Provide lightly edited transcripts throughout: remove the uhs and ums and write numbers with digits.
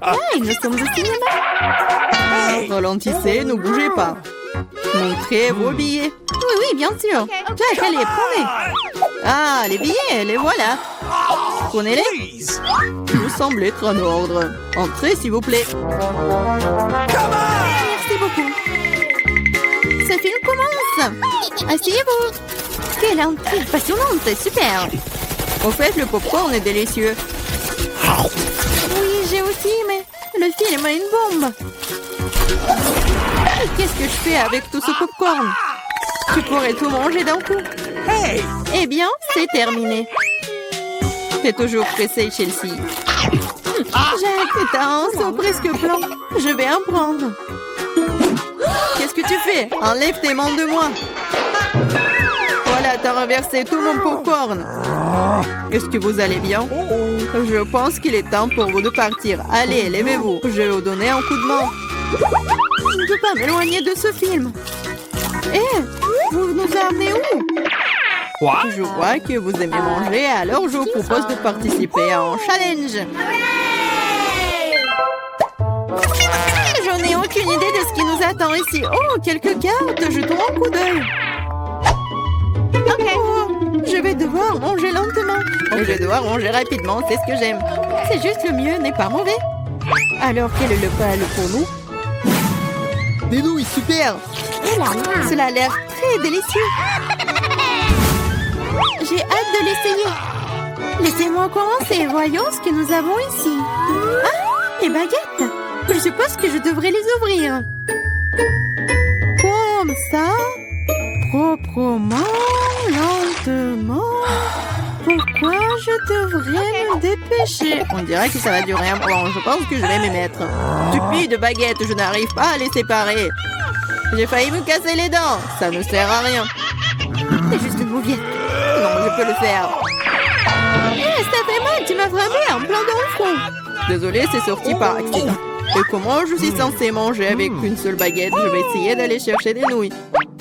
Hey, nous sommes au cinéma. Ralentissez, ne bougez pas. Montrez vos billets. Oui, bien sûr. Jack, allez, prenez. Ah, les billets, les voilà. Prenez-les. Vous semblez être en ordre. Entrez, s'il vous plaît. Merci beaucoup. Ce film commence. Asseyez-vous. Quelle intrigue passionnante, c'est super. Au fait, le popcorn est délicieux. Oui, j'ai aussi, mais le film a une bombe. Et qu'est-ce que je fais avec tout ce popcorn? Tu pourrais tout manger d'un coup. Eh bien, c'est terminé. T'es toujours pressée, Chelsea. Jack, t'as un seau presque blanc. Je vais en prendre. Qu'est-ce que tu fais? Enlève tes mains de moi. Voilà, t'as renversé tout mon popcorn. Est-ce que vous allez bien? Je pense qu'il est temps pour vous de partir. Allez, levez-vous. Je vais vous donner un coup de main. Je ne peux pas m'éloigner de ce film. Vous nous amenez où? Je vois que vous aimez manger, alors je vous propose de participer à un challenge. Je n'ai aucune idée de ce qui nous attend ici. Oh, quelques cartes, jetons un coup d'œil. Oh, je vais devoir manger lentement. Je vais devoir manger rapidement, c'est ce que j'aime. C'est juste le mieux, n'est pas mauvais. Alors, quel est le plat pour nous? Des nouilles, super! Cela a l'air très délicieux. J'ai hâte de l'essayer. Laissez-moi commencer. Voyons ce que nous avons ici. Ah, les baguettes. Je suppose que je devrais les ouvrir. Comme ça. Proprement, lentement. Pourquoi je devrais me dépêcher? On dirait que ça va durer un moment. Je pense que je vais m'y mettre. Stupide baguette, je n'arrive pas à les séparer. J'ai failli me casser les dents. Ça ne sert à rien. C'est juste une mauviette. Non, je peux le faire. Ça fait mal, tu m'as frappé en plein dans le front. Désolée, c'est sorti par accident. Et comment je suis censée manger avec une seule baguette? Je vais essayer d'aller chercher des nouilles.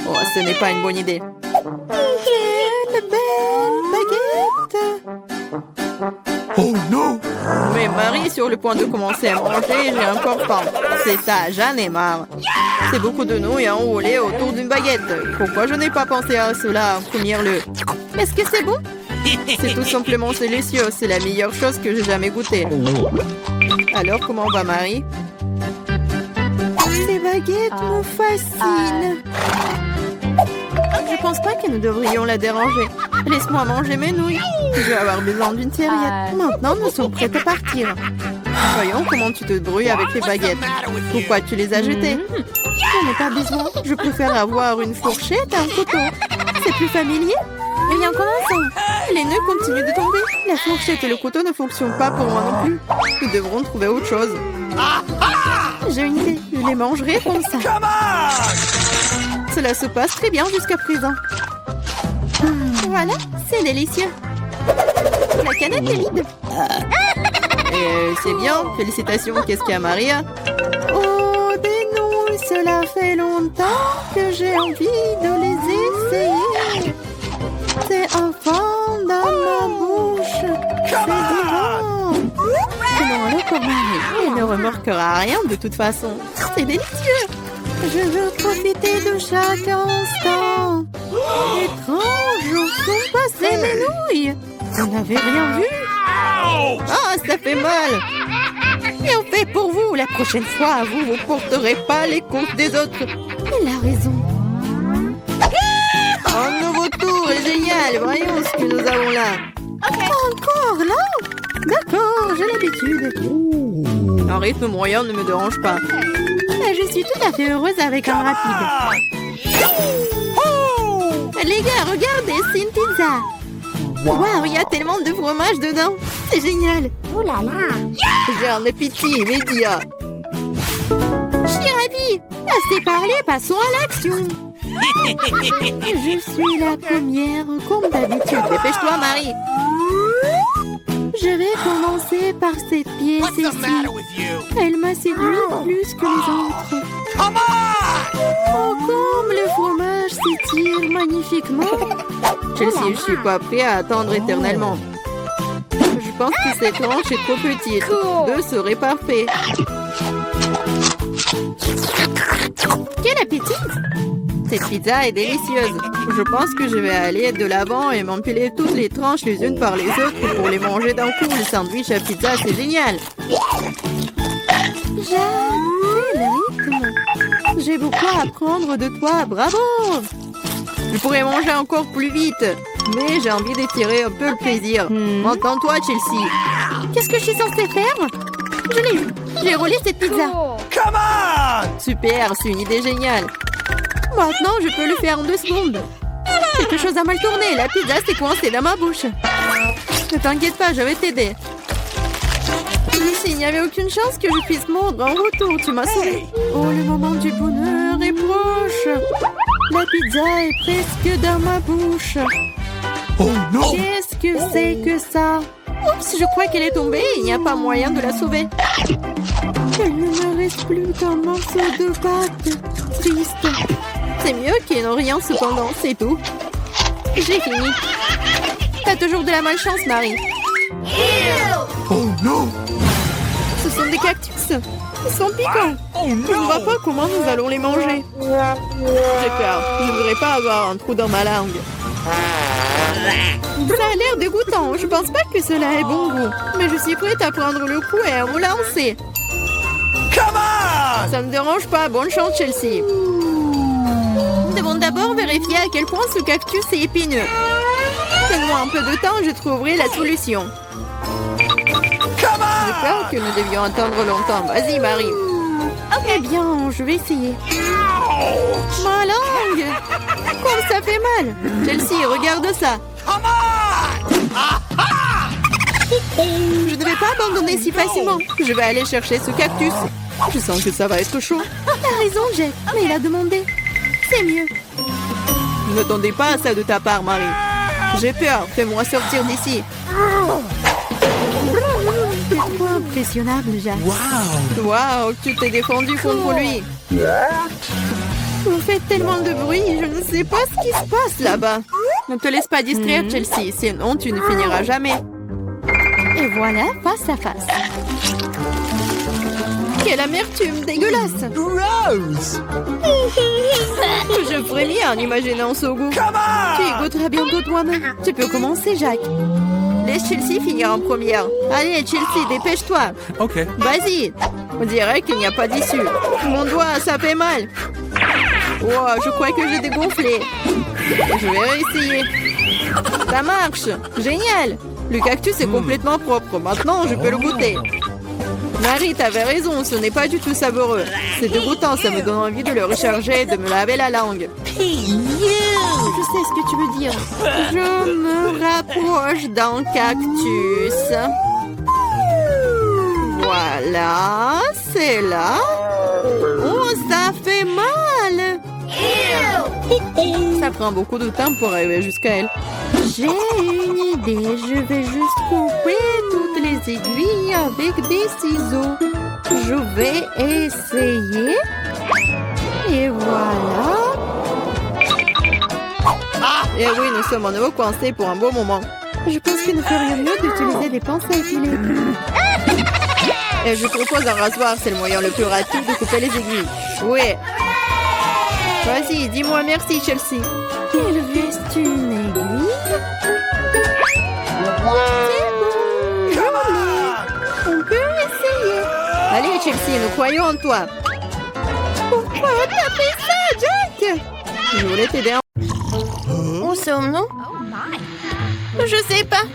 Oh, ce n'est pas une bonne idée. Quelle belle baguette! Oh non! Mais Marie est sur le point de commencer à manger et j'ai encore faim. C'est ça, j'en ai marre. C'est beaucoup de nouilles enroulées autour d'une baguette. Pourquoi je n'ai pas pensé à cela en premier lieu? Est-ce que c'est bon? C'est tout simplement délicieux. C'est la meilleure chose que j'ai jamais goûtée. Alors, comment va Marie? Ces baguettes me fascinent. Je pense pas que nous devrions la déranger. Laisse-moi manger mes nouilles. Je vais avoir besoin d'une serviette. Maintenant, nous sommes prêts à partir. Voyons comment tu te débrouilles avec les baguettes. Pourquoi tu les as jetées? J'en ai pas besoin. Je préfère avoir une fourchette et un couteau. C'est plus familier. Viens, commençons. Les nœuds continuent de tomber. La fourchette et le couteau ne fonctionnent pas pour moi non plus. Nous devrons trouver autre chose. J'ai une idée. Je les mangerai comme ça. Cela se passe très bien jusqu'à présent. Voilà, c'est délicieux. La canette est vide. C'est bien. Félicitations. Qu'est-ce qu'il y a, Maria? Oh, des nouilles. Cela fait longtemps que j'ai envie de les essayer. C'est un fond dans ma bouche. C'est divin. Comment alors pour Marie? Elle ne remarquera rien de toute façon. C'est délicieux. Je veux profiter de chaque instant. Étrange, où sont passées mes nouilles? Vous n'avez rien vu? Ah, ça fait mal. Et on fait pour vous. La prochaine fois, vous ne porterez pas les comptes des autres. Il a raison. Un nouveau tour est génial. Voyons ce que nous avons là. Encore là? D'accord, j'ai l'habitude. Un rythme moyen ne me dérange pas. Je suis tout à fait heureuse avec un rapide. Les gars, regardez, c'est une pizza. Waouh, il y a tellement de fromage dedans. C'est génial. Oh là là. J'ai un appétit immédiat. Je suis ravie. Assez parlé, passons à l'action. Je suis la première, comme d'habitude. Dépêche-toi, Marie. Je vais commencer par cette pièce ici. Elle m'a séduit plus que les autres. Oh, comme le fromage s'étire magnifiquement. Chelsea, je suis pas prêt à attendre éternellement. Je pense que cette tranche est trop petite. 2 serait parfait. Quel appétit! Cette pizza est délicieuse. Je pense que je vais aller de l'avant et m'empiler toutes les tranches les unes par les autres pour les manger d'un coup. Le sandwich à pizza, c'est génial. Quel rythme! J'ai beaucoup à apprendre de toi. Bravo! Je pourrais manger encore plus vite, mais j'ai envie d'étirer un peu le plaisir. Entends-toi, Chelsea. Qu'est-ce que je suis censée faire? Je l'ai eu. J'ai roulé cette pizza. Come on! Super, c'est une idée géniale. Maintenant, je peux le faire en 2 secondes. Quelque chose a mal tourné. La pizza s'est coincée dans ma bouche. Ne t'inquiète pas, je vais t'aider. Lucie, il n'y avait aucune chance que je puisse mordre en retour. Tu m'as sauvé. Oh, le moment du bonheur est proche. La pizza est presque dans ma bouche. Oh non! Qu'est-ce que c'est que ça? Oups, je crois qu'elle est tombée. Il n'y a pas moyen de la sauver. Il ne me reste plus qu'un morceau de pâte. Triste. C'est mieux qu'il n'y ait rien cependant, c'est tout. J'ai fini. T'as toujours de la malchance, Marie. Oh non! Ce sont des cactus. Ils sont piquants. Oh Je ne vois pas comment nous allons les manger. J'ai peur. Je ne voudrais pas avoir un trou dans ma langue. Ça a l'air dégoûtant. Je pense pas que cela ait bon goût. Mais je suis prête à prendre le coup et à me lancer. Come on! Ça ne me dérange pas. Bonne chance, Chelsea. Nous devons d'abord vérifier à quel point ce cactus est épineux. Donne-moi un peu de temps, je trouverai la solution. Come on! J'ai peur que nous devions attendre longtemps. Vas-y, Marie. Eh bien, je vais essayer. Ma langue! Comme ça fait mal! Chelsea, regarde ça! Je ne vais pas abandonner si facilement. Je vais aller chercher ce cactus. Je sens que ça va être chaud. T'as raison, Jack, mais il a demandé. C'est mieux. Je n'attendais pas à ça de ta part, Marie. J'ai peur. Fais-moi sortir d'ici. C'est trop impressionnable, Jack. Waouh, tu t'es défendu contre lui. Vous faites tellement de bruit, je ne sais pas ce qui se passe là-bas. Ne te laisse pas distraire, Chelsea, sinon tu ne finiras jamais. Et voilà, face à face. Quelle amertume dégueulasse. Gross! Je frémis en imaginant ce goût. Come on! Tu y goûteras bientôt toi-même. Tu peux commencer, Jack. Laisse Chelsea finir en première. Allez, Chelsea, dépêche-toi. OK. Vas-y. On dirait qu'il n'y a pas d'issue. Mon doigt, ça fait mal. Wow, je crois que j'ai dégonflé. Je vais réessayer. Ça marche. Génial. Le cactus est complètement propre. Maintenant, je peux le goûter. Marie, t'avais raison. Ce n'est pas du tout savoureux. C'est dégoûtant. Ça me donne envie de le recharger et de me laver la langue. Je sais ce que tu veux dire. Je me rapproche d'un cactus. Voilà, c'est là. Oh, ça fait mal. Ça prend beaucoup de temps pour arriver jusqu'à elle. J'ai une idée. Je vais juste couper toutes les aiguilles avec des ciseaux. Je vais essayer. Et voilà. Et oui, nous sommes à nouveau coincés pour un beau moment. Je pense qu'il ne ferait mieux d'utiliser des pinces à épiler. Et je propose un rasoir, c'est le moyen le plus rapide de couper les aiguilles. Oui. Vas-y, dis-moi merci, Chelsea. Il reste une aiguille. C'est bon, joli. On peut essayer. Allez, Chelsea, nous croyons en toi. Pourquoi t'as fait ça, Jack? Je voulais t'aider. Où sommes-nous? Je sais pas.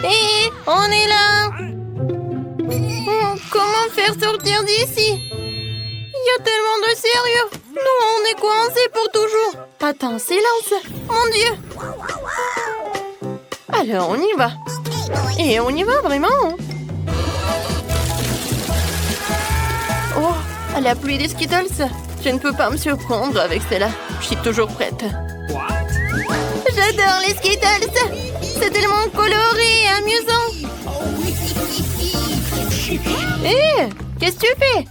Hé, on est là. Oh, comment faire sortir d'ici? Il y a tellement de sérieux. Nous, on est coincés pour toujours. Attends, silence. Mon Dieu. Alors, on y va. Et on y va vraiment. Oh, la pluie des Skittles. Je ne peux pas me surprendre avec celle-là. Je suis toujours prête. J'adore les Skittles. C'est tellement coloré et amusant. Hé, qu'est-ce que tu fais?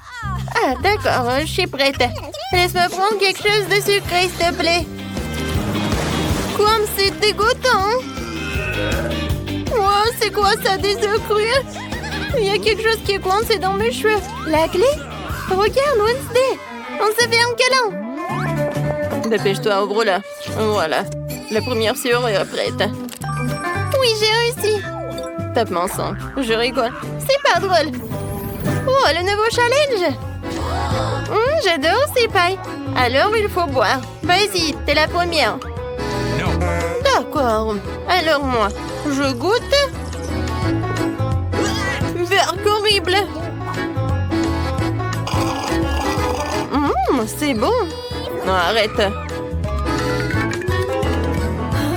Ah, d'accord, je suis prête. Laisse-moi prendre quelque chose de sucré, s'il te plaît. Comme c'est dégoûtant. Oh, c'est quoi ça, des œufs crus? Il y a quelque chose qui est coincé dans mes cheveux. La clé? Regarde, Wednesday! On se fait un câlin! Dépêche-toi, ouvre-la. Voilà. La première serrure est prête. Oui, j'ai réussi. Top mensonge. Je rigole. C'est pas drôle. Oh, le nouveau challenge! J'adore ces pailles. Alors, il faut boire. Vas-y, t'es la première. D'accord. Alors, moi, je goûte. Verre horrible. C'est bon. Non, arrête.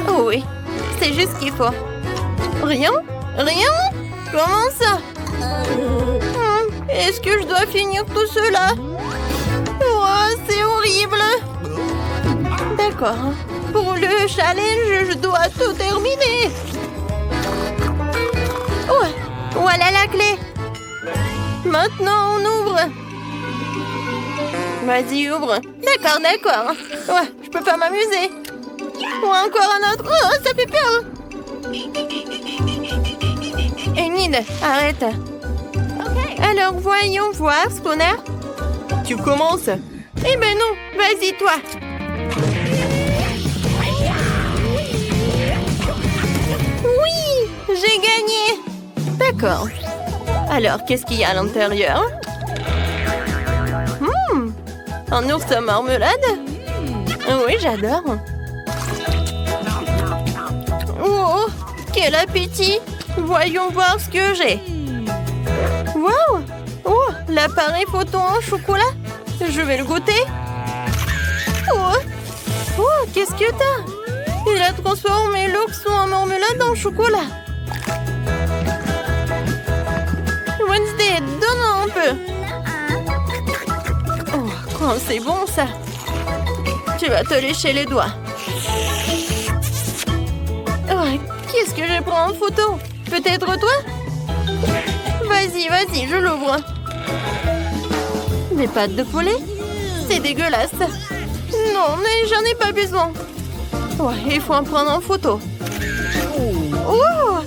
Oh oui, c'est juste ce qu'il faut. Rien? Rien? Comment ça? Est-ce que je dois finir tout cela? Oh, c'est horrible. D'accord. Pour le challenge, je dois tout terminer. Oh, voilà la clé. Maintenant, on ouvre. Vas-y, ouvre. D'accord, d'accord. Ouais, je peux pas m'amuser. Ou encore un autre. Oh, ça fait peur. Enid, arrête. Alors, voyons voir, Spooner. Tu commences? Eh ben non, vas-y, toi. Oui, j'ai gagné. D'accord. Alors, qu'est-ce qu'il y a à l'intérieur? Un ours à marmelade? Oui, j'adore. Oh, quel appétit! Voyons voir ce que j'ai. Wow! Oh, l'appareil photo en chocolat. Je vais le goûter. Oh, qu'est-ce que t'as? Il a transformé l'ours en marmelade en chocolat. Wednesday, donne-en un peu. Oh, c'est bon ça. Tu vas te lécher les doigts. Oh, qu'est-ce que je prends en photo? Peut-être toi? Vas-y, vas-y, je l'ouvre. Des pâtes de poulet? C'est dégueulasse. Non, mais j'en ai pas besoin. Ouais, il faut en prendre en photo. Oh,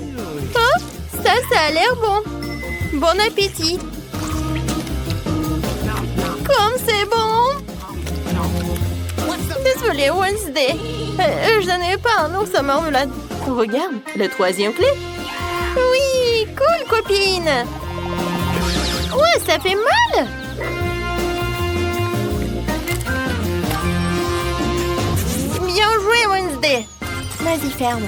ça a l'air bon. Bon appétit. Comme c'est bon. Désolée, Wednesday. Je n'en ai pas un ours à marmelade. Regarde, la troisième clé. Oui, cool, copine. Ouais, ça fait mal. Bien joué, Wednesday. Vas-y, ferme.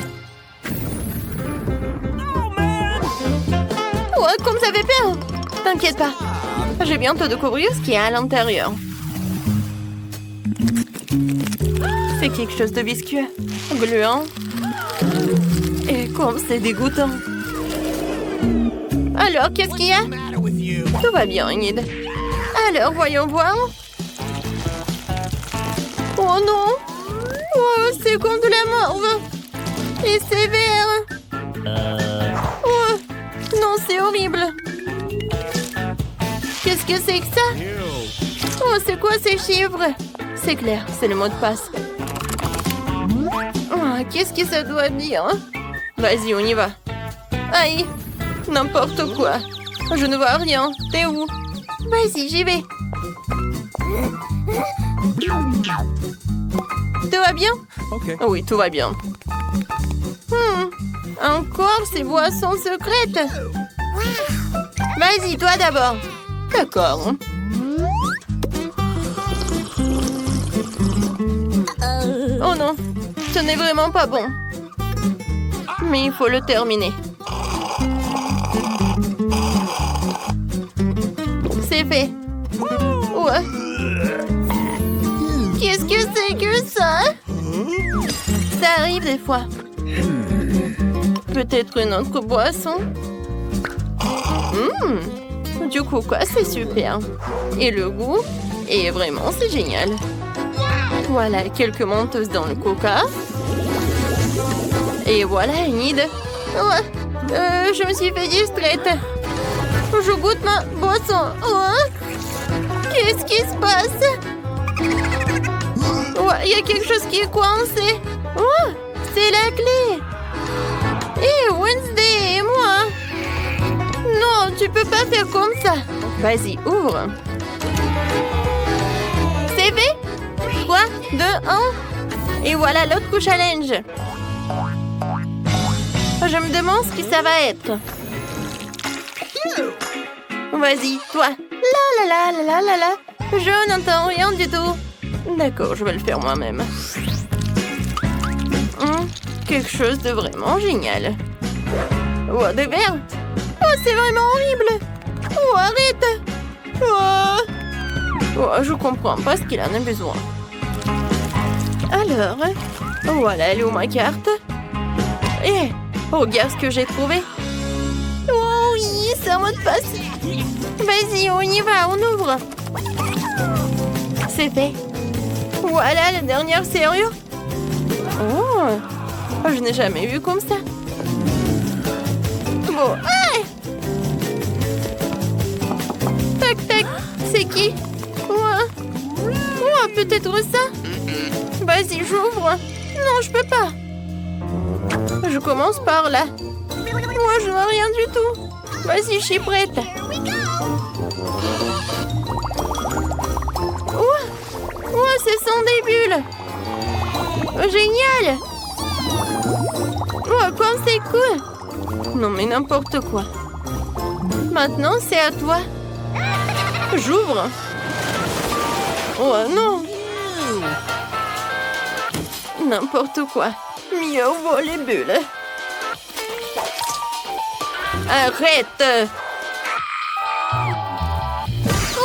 Ouais, comme ça fait peur. T'inquiète pas. Je vais bientôt découvrir ce qu'il y a à l'intérieur. C'est quelque chose de visqueux, gluant. Et comme c'est dégoûtant. Alors, qu'est-ce qu'il y a? Tout va bien, Enid. Alors, voyons voir. Oh non! Oh, c'est comme de la morve. Et c'est vert. Oh, non, c'est horrible. Qu'est-ce que c'est que ça? Oh, c'est quoi ces chiffres? C'est clair, c'est le mot de passe. Oh, qu'est-ce que ça doit dire? Vas-y, on y va. Aïe, n'importe quoi. Je ne vois rien. T'es où? Vas-y, j'y vais. Tout va bien? Oui, tout va bien. Encore ces boissons secrètes. Vas-y, toi d'abord. D'accord. Oh non, ce n'est vraiment pas bon. Mais il faut le terminer. C'est fait. Ouais. Qu'est-ce que c'est que ça? Ça arrive des fois. Peut-être une autre boisson? Du coca, c'est super. Et le goût? Et vraiment, c'est génial. Voilà, quelques menteuses dans le coca. Et voilà, Enid. Ouais, je me suis fait distraite. Je goûte ma boisson. Qu'est-ce qui se passe? Ouais, il y a quelque chose qui est coincé. C'est la clé. Et Wednesday et moi. Tu peux pas faire comme ça. Vas-y, ouvre. C'est fait? 3, 2, 1. Et voilà l'autre challenge. Je me demande ce que ça va être. Vas-y, toi. La la la la la la. Je n'entends rien du tout. D'accord, je vais le faire moi-même. Quelque chose de vraiment génial. Oh, des vertes. Oh, c'est vraiment horrible. Oh, arrête. Oh, je comprends pas ce qu'il en a besoin. Alors, voilà, elle est où ma carte? Eh, regarde ce que j'ai trouvé. Oh oui, c'est un mot de passe. Vas-y, on y va, on ouvre. C'est fait. Voilà la dernière serrure. Oh, je n'ai jamais vu comme ça. Bon, ah! Tac, tac, c'est qui? Peut-être ça? Vas-y, j'ouvre. Non, je peux pas. Je commence par là. Moi, je vois rien du tout. Vas-y, je suis prête. Ce sont des bulles. Génial. Comme c'est cool. Non, mais n'importe quoi. Maintenant, c'est à toi. J'ouvre. Oh non. N'importe quoi. Mieux vaut les bulles. Arrête.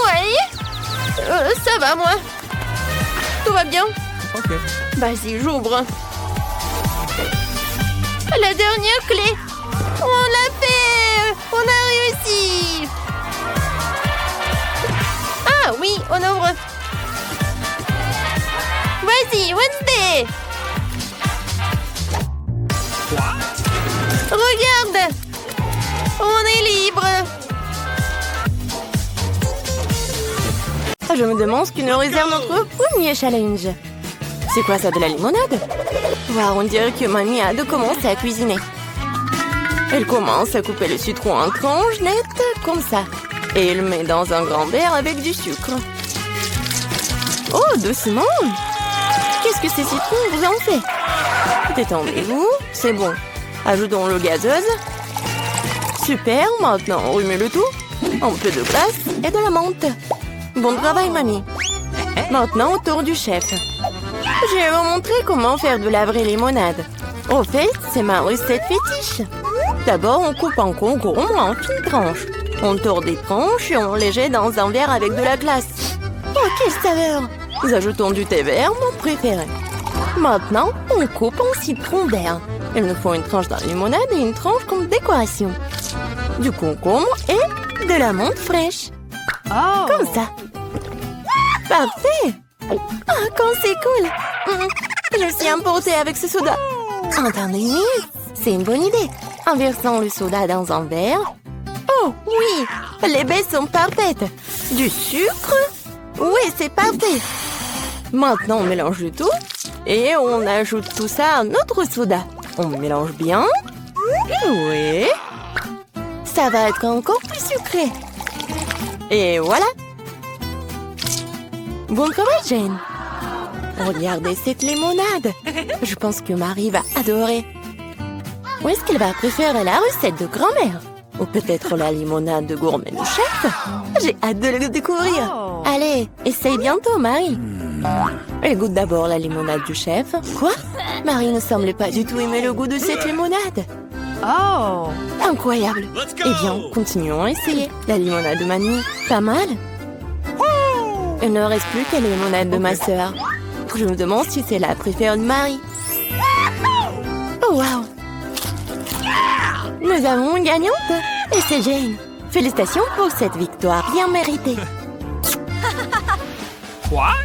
Oui. Ça va, moi. Tout va bien? Ok. Vas-y, j'ouvre. La dernière clé. On l'a fait. On a réussi. Ah oui, on ouvre. Vas-y, Wednesday. Regarde. On est libre. Je me demande ce que nous réserve notre premier challenge. C'est quoi ça, de la limonade? Wow, on dirait que mamie a de commencer à cuisiner. Elle commence à couper le citron en tranches nettes, comme ça. Et elle le met dans un grand verre avec du sucre. Oh, doucement! Qu'est-ce que ces citrons vous en fait? Détendez-vous, c'est bon. Ajoutons l'eau gazeuse. Super, maintenant on remet le tout. Un peu de glace et de la menthe. Bon travail, mamie. Maintenant, au tour du chef. Je vais vous montrer comment faire de la vraie limonade. Au fait, c'est ma recette fétiche. D'abord, on coupe en concombre en fines tranches. On tord des tranches et on les jette dans un verre avec de la glace. Oh, quelle saveur! Nous ajoutons du thé vert, mon préféré. Maintenant, on coupe en citron vert. Il nous faut une tranche de limonade et une tranche comme décoration. Du concombre et de la menthe fraîche. Oh. Comme ça. Parfait. Ah, comme c'est cool. Je suis emportée avec ce soda. Attendez, c'est une bonne idée. En versant le soda dans un verre. Oh, oui, les baies sont parfaites. Du sucre. Oui, c'est parfait. Maintenant, on mélange le tout. Et on ajoute tout ça à notre soda. On mélange bien. Oui. Ça va être encore plus sucré. Et voilà. Bon travail, Jane. Regardez cette limonade. Je pense que Marie va adorer. Ou est-ce qu'elle va préférer la recette de grand-mère? Ou peut-être la limonade de gourmet du chef? J'ai hâte de le découvrir. Allez, essaye bientôt, Marie. Elle goûte d'abord la limonade du chef. Quoi? Marie ne semble pas du tout aimer le goût de cette limonade. Oh. Incroyable. Eh bien, continuons à essayer. La limonade de mamie, pas mal. Il ne reste plus que la limonade de ma sœur. Je me demande si c'est la préférée de Marie. Oh, wow. Nous avons une gagnante. Et c'est Jane. Félicitations pour cette victoire bien méritée.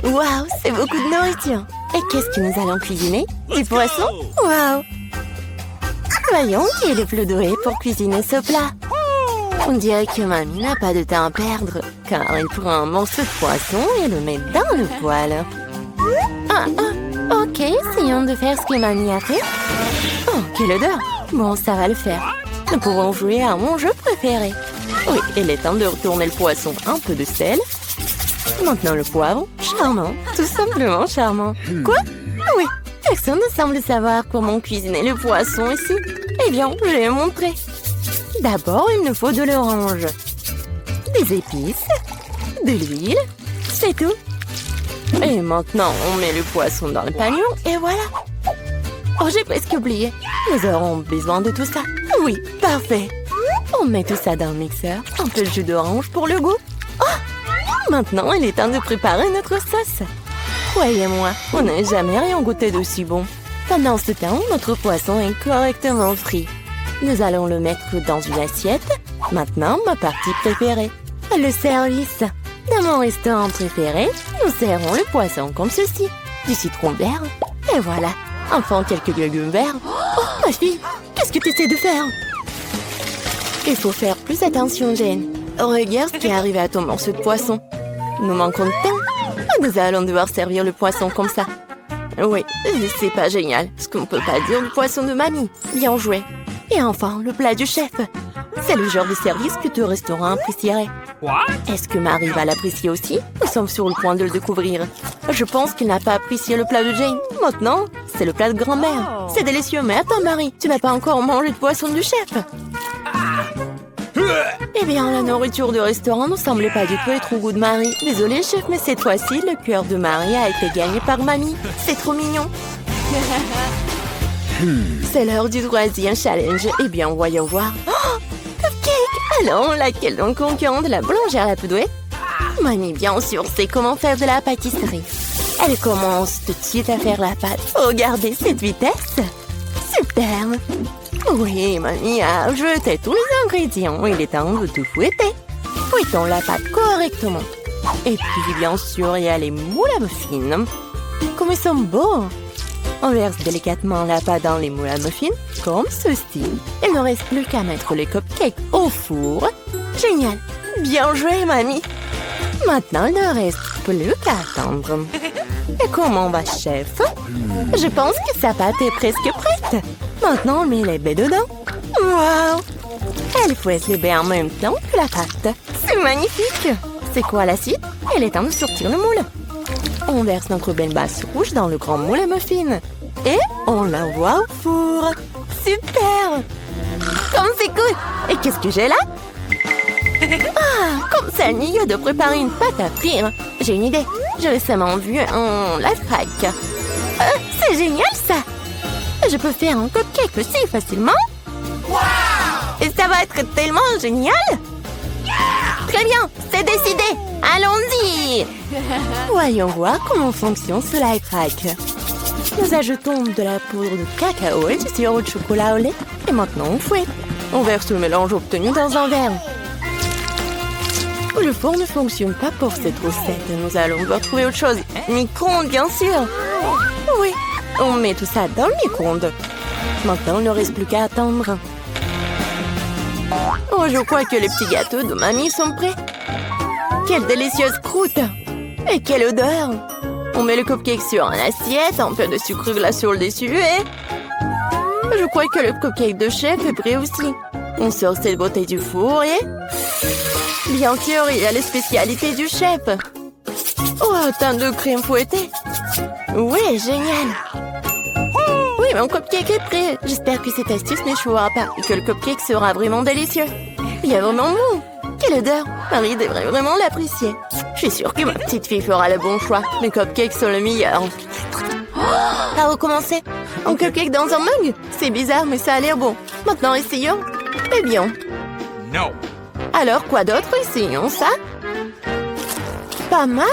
Wow, c'est beaucoup de nourriture. Et qu'est-ce que nous allons cuisiner? Du poisson? Wow. Voyons qui est le plus doué pour cuisiner ce plat. On dirait que mamie n'a pas de temps à perdre, car elle prend un morceau de poisson et le met dans le poêle. Ok, essayons de faire ce que mamie a fait. Oh, quelle odeur! Bon, ça va le faire. Nous pouvons jouer à mon jeu préféré. Oui, il est temps de retourner le poisson. Un peu de sel. Maintenant le poivron. Charmant, tout simplement charmant. Quoi? Oui, personne ne semble savoir comment cuisiner le poisson ici. Eh bien, je vais montrer. D'abord, il nous faut de l'orange, des épices, de l'huile, c'est tout. Et maintenant, on met le poisson dans le panier et voilà. Oh, j'ai presque oublié. Nous aurons besoin de tout ça. Oui, parfait. On met tout ça dans le mixeur. Un peu de jus d'orange pour le goût. Oh! Maintenant, il est temps de préparer notre sauce. Croyez-moi, on n'a jamais rien goûté d'aussi bon. Pendant ce temps, notre poisson est correctement frit. Nous allons le mettre dans une assiette. Maintenant, ma partie préférée. Le service. Dans mon restaurant préféré, nous servons le poisson comme ceci. Du citron vert. Et voilà. Enfin, quelques légumes verts. Oh, ma fille, qu'est-ce que tu essaies de faire? Il faut faire plus attention, Jane. Regarde ce qui est arrivé à ton morceau de poisson. Nous manquons de temps. Nous allons devoir servir le poisson comme ça. Oui, c'est pas génial. Ce qu'on ne peut pas dire du poisson de mamie. Bien joué. Et enfin, le plat du chef. C'est le genre de service que tout restaurant apprécierait. Est-ce que Marie va l'apprécier aussi? Nous sommes sur le point de le découvrir. Je pense qu'il n'a pas apprécié le plat de Jane. Maintenant, c'est le plat de grand-mère. C'est délicieux, mais attends, Marie, tu n'as pas encore mangé de poisson du chef. Eh bien, la nourriture du restaurant ne semblait pas du tout être au goût de Marie. Désolée, chef, mais cette fois-ci, le cœur de Marie a été gagné par Mamie. C'est trop mignon. C'est l'heure du troisième challenge. Eh bien, voyons voir. Oh, cupcake! Alors, laquelle donc concurrente, la boulangère la plus douée? Mamie, bien sûr, sait comment faire de la pâtisserie. Elle commence tout de suite à faire la pâte. Regardez cette vitesse! Super! Oui, Mamie a jeté tous les ingrédients. Il est temps de tout fouetter. Fouettons la pâte correctement. Et puis, bien sûr, il y a les moules à muffins. Comme ils sont beaux! On verse délicatement la pâte dans les moules à muffins, comme ceci. Il ne reste plus qu'à mettre les cupcakes au four. Génial! Bien joué, Mamie! Maintenant, il ne reste plus qu'à attendre. Et comment va, chef? Je pense que sa pâte est presque prête. Maintenant, on met les baies dedans. Wow! Elle fouette les baies en même temps que la pâte. C'est magnifique! C'est quoi l'acide? Il est temps de sortir le moule. On verse notre belle base rouge dans le grand moule à muffins. Et on l'envoie au four. Super! Comme c'est cool! Et qu'est-ce que j'ai là? Ah, comme ça, Nia de préparer une pâte à frire. J'ai une idée. J'ai récemment vu un lifehack. C'est génial, ça! Je peux faire un cupcake aussi facilement. Wow! Et ça va être tellement génial! Yeah! Très bien, c'est décidé. Allons-y! Voyons voir comment fonctionne ce lifehack. Nous ajoutons de la poudre de cacao et du sirop de chocolat au lait. Et maintenant, on fouette. On verse le mélange obtenu dans un verre. Le four ne fonctionne pas pour cette recette. Nous allons devoir trouver autre chose. Micro-ondes, bien sûr. Oui, on met tout ça dans le micro-ondes. Maintenant, il ne reste plus qu'à attendre. Oh, je crois que les petits gâteaux de mamie sont prêts. Quelle délicieuse croûte! Et quelle odeur! On met le cupcake sur une assiette, un peu de sucre glace sur le dessus et... Je crois que le cupcake de chef est prêt aussi. On sort cette beauté du four et... Bien sûr, il y a les spécialités du chef. Oh, tant de crème fouettée. Oui, génial. Oui, mon cupcake est prêt. J'espère que cette astuce n'échouera pas et que le cupcake sera vraiment délicieux. Il est vraiment bon. Quelle odeur! Marie devrait vraiment l'apprécier. Je suis sûre que ma petite fille fera le bon choix. Les cupcakes sont le meilleur. À recommencer. Un cupcake dans un mug? C'est bizarre, mais ça a l'air bon. Maintenant, essayons. Eh bien. No. Alors, quoi d'autre? Essayons ça. Pas mal,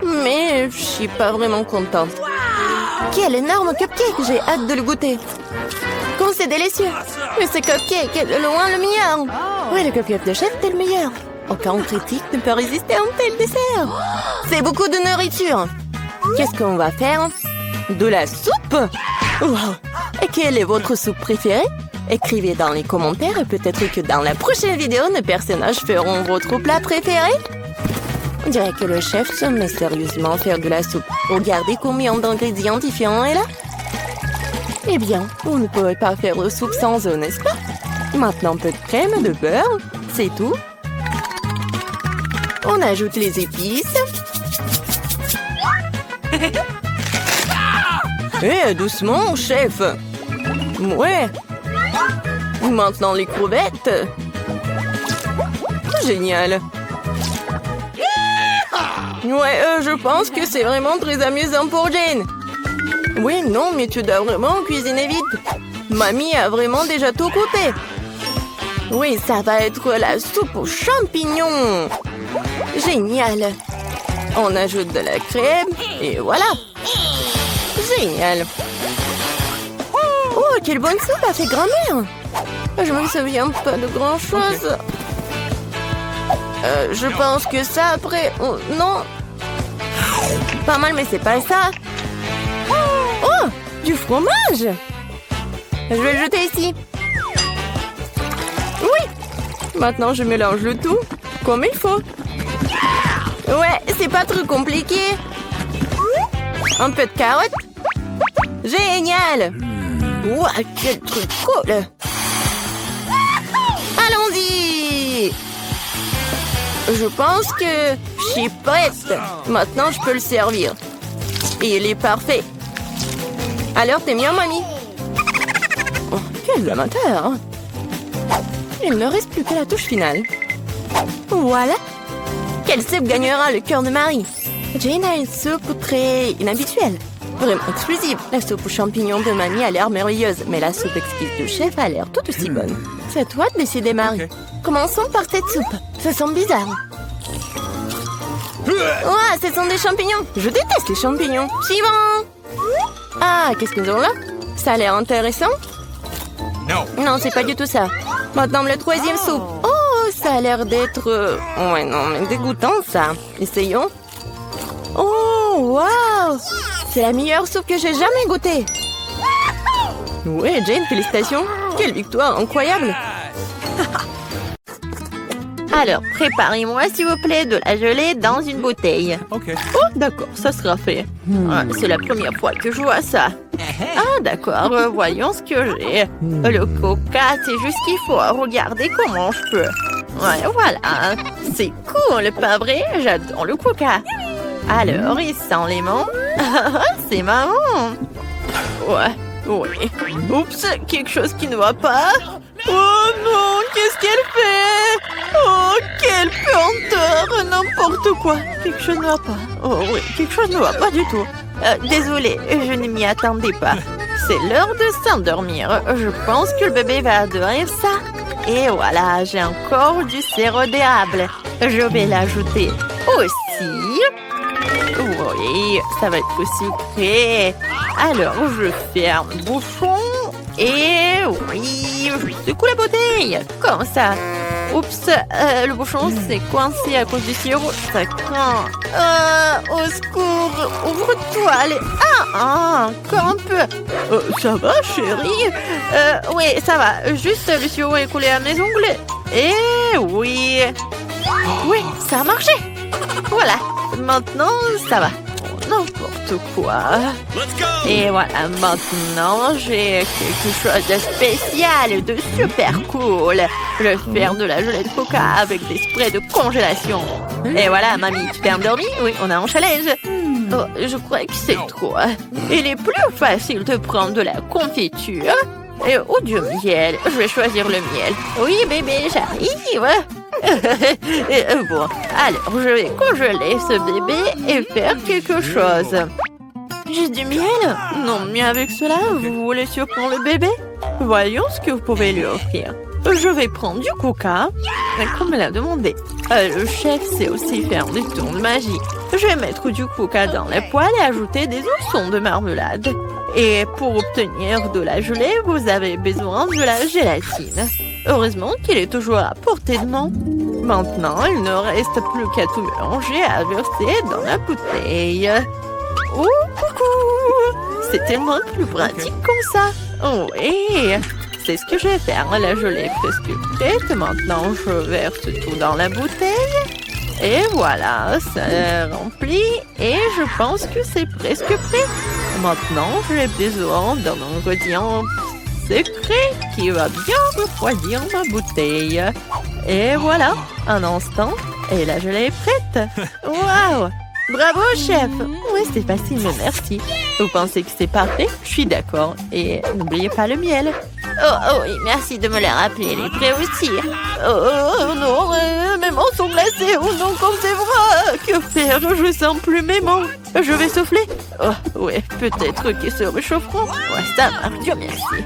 mais je suis pas vraiment contente. Quel énorme cupcake! J'ai hâte de le goûter. Comme c'est délicieux! Mais ce cupcake est de loin le meilleur! Oui, le cupcake de chef est le meilleur. Aucun critique ne peut résister à un tel dessert. C'est beaucoup de nourriture. Qu'est-ce qu'on va faire? De la soupe? Wow! Et quelle est votre soupe préférée? Écrivez dans les commentaires et peut-être que dans la prochaine vidéo, nos personnages feront votre plat préféré. On dirait que le chef se met sérieusement à faire de la soupe. Regardez combien d'ingrédients différents est là. Eh bien, on ne pourrait pas faire de soupe sans eux, n'est-ce pas? Maintenant, un peu de crème, de beurre, c'est tout. On ajoute les épices. Doucement, chef. Ouais. Maintenant les crevettes. Génial. Ouais, je pense que c'est vraiment très amusant pour Jane. Oui, non, mais tu dois vraiment cuisiner vite. Mamie a vraiment déjà tout coupé. Oui, ça va être la soupe aux champignons. Génial. On ajoute de la crème et voilà. Génial. Oh, quelle bonne soupe a fait grand-mère. Je me souviens pas de grand-chose. Je pense que ça après... Oh, non. Pas mal, mais c'est pas ça. Oh, du fromage. Je vais le jeter ici. Oui. Maintenant, je mélange le tout comme il faut. Ouais, c'est pas trop compliqué. Un peu de carottes. Génial. Ouah, quel truc cool. Allons-y. Je pense que je suis prête. Maintenant, je peux le servir. Et il est parfait. Alors, t'es bien, mamie? Oh, quels amateurs, hein? Il ne reste plus que la touche finale. Voilà. Quelle soupe gagnera le cœur de Marie? Jane a une soupe très inhabituelle. Vraiment exclusive. La soupe aux champignons de mamie a l'air merveilleuse, mais la soupe exquise du chef a l'air tout aussi bonne. C'est à toi de décider, Marie. Okay. Commençons par cette soupe. Ça semble bizarre. Ouah, ce sont des champignons. Je déteste les champignons. Suivant. Ah, qu'est-ce que nous avons là? Ça a l'air intéressant. Non, c'est pas du tout ça. Maintenant, le troisième soupe. Oh, ça a l'air d'être... Ouais, non, mais dégoûtant, ça. Essayons. Oh, waouh! C'est la meilleure soupe que j'ai jamais goûtée. Ouais, Jane, félicitations. Quelle victoire incroyable. Alors, préparez-moi, s'il vous plaît, de la gelée dans une bouteille. Okay. Oh, d'accord, ça sera fait. Ah, c'est la première fois que je vois ça. Ah, d'accord, voyons ce que j'ai. Le coca, c'est juste ce qu'il faut. Regardez comment je peux. Ouais, voilà. C'est cool, pas vrai? J'adore le coca. Alors, il sent les menthes. C'est marrant. Ouais, oui. Oups, quelque chose qui ne va pas. Oh non, qu'est-ce qu'elle fait? Oh, quelle pesanteur, n'importe quoi. Quelque chose ne va pas. Oh oui, quelque chose ne va pas du tout. Désolée, je ne m'y attendais pas. C'est l'heure de s'endormir. Je pense que le bébé va adorer ça. Et voilà, j'ai encore du sirop d'érable. Je vais l'ajouter aussi. Oui, ça va être sucré. Alors, je ferme le bouchon. Et oui, je secoue la bouteille. Comme ça. Oups, le bouchon s'est coincé à cause du sirop. Ça craint. Au secours, ouvre-toi. Allez. Encore un peu. Ça va, chérie? Oui, ça va. Juste, le sirop est coulé à mes ongles. Et oui. Oui, ça a marché. Voilà. Maintenant, ça va. N'importe quoi. Et voilà, maintenant, j'ai quelque chose de spécial, de super cool. Je vais faire de la gelée de coca avec des sprays de congélation. Et voilà, mamie, tu t'es endormie? Oui, on a un challenge. Oh, je crois que c'est trop. Il est plus facile de prendre de la confiture ou du miel. Je vais choisir le miel. Oui, bébé, j'arrive. Bon, alors je vais congeler ce bébé et faire quelque chose. J'ai du miel? Non, mais avec cela, vous voulez surprendre le bébé? Voyons ce que vous pouvez lui offrir. Je vais prendre du coca, comme elle a demandé. Le chef sait aussi faire des tours de magie. Je vais mettre du coca dans la poêle et ajouter des oursons de marmelade. Et pour obtenir de la gelée, vous avez besoin de la gélatine. Heureusement qu'il est toujours à portée de main. Maintenant, il ne reste plus qu'à tout mélanger et à verser dans la bouteille. Oh, coucou! C'est tellement plus pratique comme ça. Oh, oui, c'est ce que je vais faire. La gelée est presque prête. Maintenant, je verse tout dans la bouteille. Et voilà, c'est rempli. Et je pense que c'est presque prêt. Maintenant, j'ai besoin d'un ingrédient secret qui va bien refroidir ma bouteille. Et voilà, un instant. Et la gelée est prête. Waouh! Bravo, chef! Oui, c'est facile, mais merci. Vous pensez que c'est parfait? Je suis d'accord. Et n'oubliez pas le miel. Oh oui, merci de me le rappeler. Les prêts aussi. Oh non, mes mains sont glacées. Oh non, comme c'est vrai. Que faire? Je sens plus mes mains. Je vais souffler. Oh, ouais, peut-être qu'ils se réchaufferont. Ouais, ça marche, Dieu merci.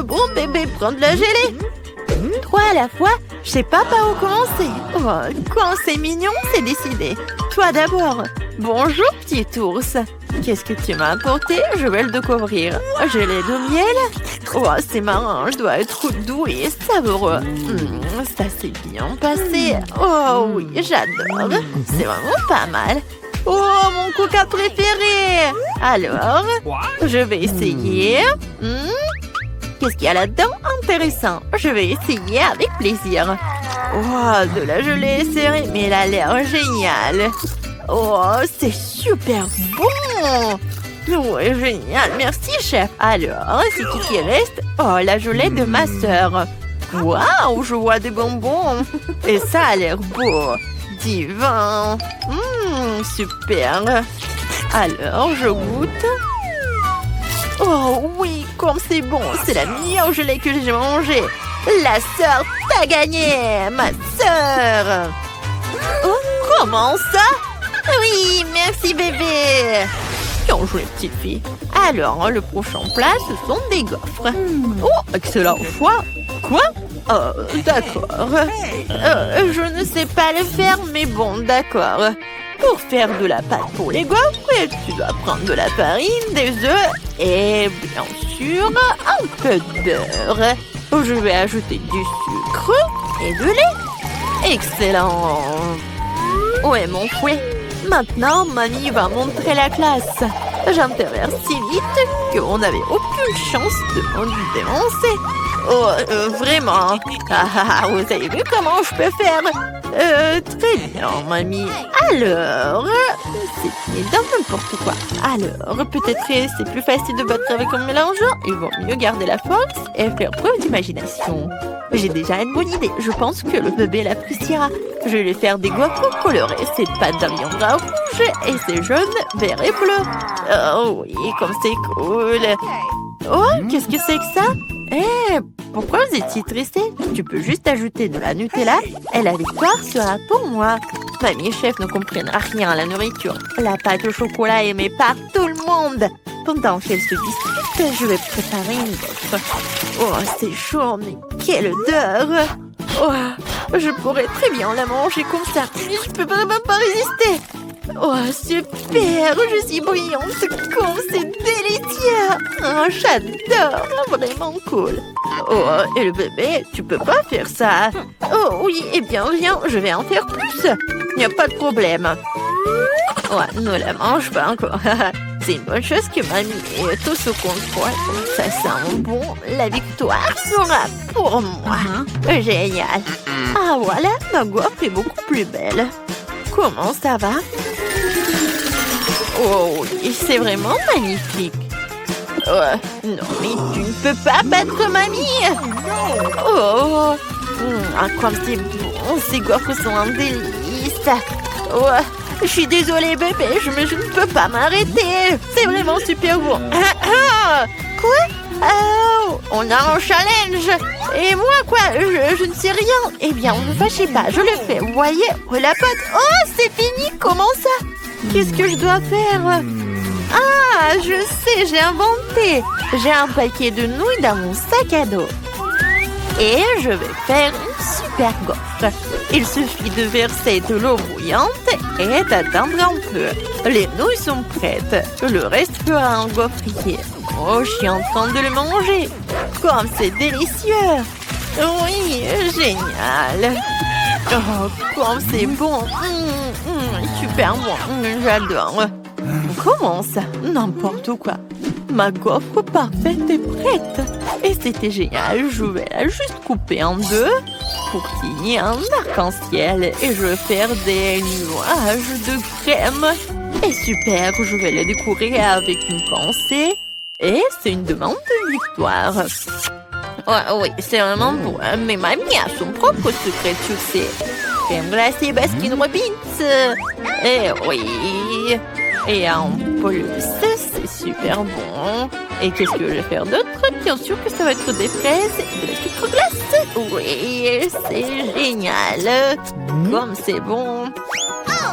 Bon, bébé, prends de la gelée. 3 à la fois? Je sais pas par où commencer. Oh, quand c'est mignon, c'est décidé. Toi d'abord. Bonjour, petit ours. Qu'est-ce que tu m'as apporté? Je vais le découvrir. Gelée de miel? Oh, c'est marrant, je dois être doux et savoureux. Ça s'est bien passé. Oh oui, j'adore. C'est vraiment pas mal. Oh, mon coca préféré. Alors, je vais essayer. Qu'est-ce qu'il y a là-dedans? Intéressant. Je vais essayer avec plaisir. Oh, de la gelée serrée, mais elle a l'air géniale. Oh, c'est super bon. Ouais, génial. Merci, chef. Alors, c'est qui reste? Oh, la gelée de ma sœur. Waouh, je vois des bonbons. Et ça a l'air beau. Divin. Super. Alors, je goûte. Oh oui, comme c'est bon. C'est la meilleure gelée que j'ai mangée. La sœur, t'as gagné. Ma sœur. Oh, comment ça? Oui, merci bébé. Bien joué, petite fille. Alors, le prochain plat, ce sont des gaufres. Oh, excellent choix. Quoi? D'accord. Je ne sais pas le faire, mais bon, d'accord. Pour faire de la pâte pour les gaufres, tu dois prendre de la farine, des œufs et bien sûr un peu de beurre. Je vais ajouter du sucre et de lait. Excellent. Ouais, mon fouet. Maintenant, mamie va montrer la classe. J'interviens si vite qu'on n'avait aucune chance de me dénoncer. Oh, vraiment. Vous avez vu comment je peux faire? Très bien, mamie. Alors, c'est dans n'importe quoi. Alors, peut-être c'est plus facile de battre avec un mélangeant. Il vaut mieux garder la force et faire preuve d'imagination. J'ai déjà une bonne idée. Je pense que le bébé l'appréciera. Je vais lui faire des gaufres colorées. Cette pâte deviendra rouge et c'est jaune, vert et bleu. Oh oui, comme c'est cool. Oh, qu'est-ce que c'est que ça? Pourquoi vous étiez tressé? Tu peux juste ajouter de la Nutella et la victoire sera pour moi. Mamie et chef ne comprennent rien à la nourriture. La pâte au chocolat est aimée par tout le monde. Pendant qu'elles se disputent, je vais préparer une gaufre. Oh, c'est chaud, mais quelle odeur! Oh, je pourrais très bien la manger comme ça, mais je peux vraiment pas résister. Oh, super! Je suis brillante, comme c'est délicieux! Oh, j'adore! Vraiment cool! Oh, et le bébé, tu peux pas faire ça! Oh oui, eh bien, viens, je vais en faire plus! Il n'y a pas de problème! Ouais, ne la mange pas encore! C'est une bonne chose que mamie ait tout sous contrôle. Ça sent bon. La victoire sera pour moi. Génial! Ah, voilà, ma gaufre est beaucoup plus belle. Comment ça va? Oh, c'est vraiment magnifique. Non, mais tu ne peux pas battre mamie. Oh, comme c'est bon, ces gaufres sont un délice. Oh, je suis désolée, bébé, mais je ne peux pas m'arrêter. C'est vraiment super bon. Quoi? Oh, on a un challenge. Et moi, quoi? Je ne sais rien. Eh bien, ne fâchez pas, je le fais. Vous voyez? La pâte. Oh, c'est fini. Comment ça? Qu'est-ce que je dois faire? Ah, je sais, j'ai inventé. J'ai un paquet de nouilles dans mon sac à dos. Et je vais faire une super gaufre. Il suffit de verser de l'eau bouillante et d'attendre un peu. Les nouilles sont prêtes. Le reste fera un gaufrier. Oh, je suis en train de le manger. Comme c'est délicieux. Oui, génial. Oh, comme c'est bon. Super bon. J'adore. Comment ça? N'importe quoi. Ma gaufre parfaite est prête. Et c'était génial. Je vais la juste couper en deux pour qu'il y ait un arc-en-ciel. Et je vais faire des nuages de crème. Et super, je vais les décorer avec une pensée. Et c'est une demande de victoire. Oh, oui, c'est vraiment beau. Mais mamie a son propre secret de succès. crème glacée Baskin Robbins. Eh oui. Et en plus, c'est super bon. Et qu'est-ce que je vais faire d'autre? Bien sûr que ça va être des fraises et de la sucre glace. Oui, c'est génial. Comme c'est bon.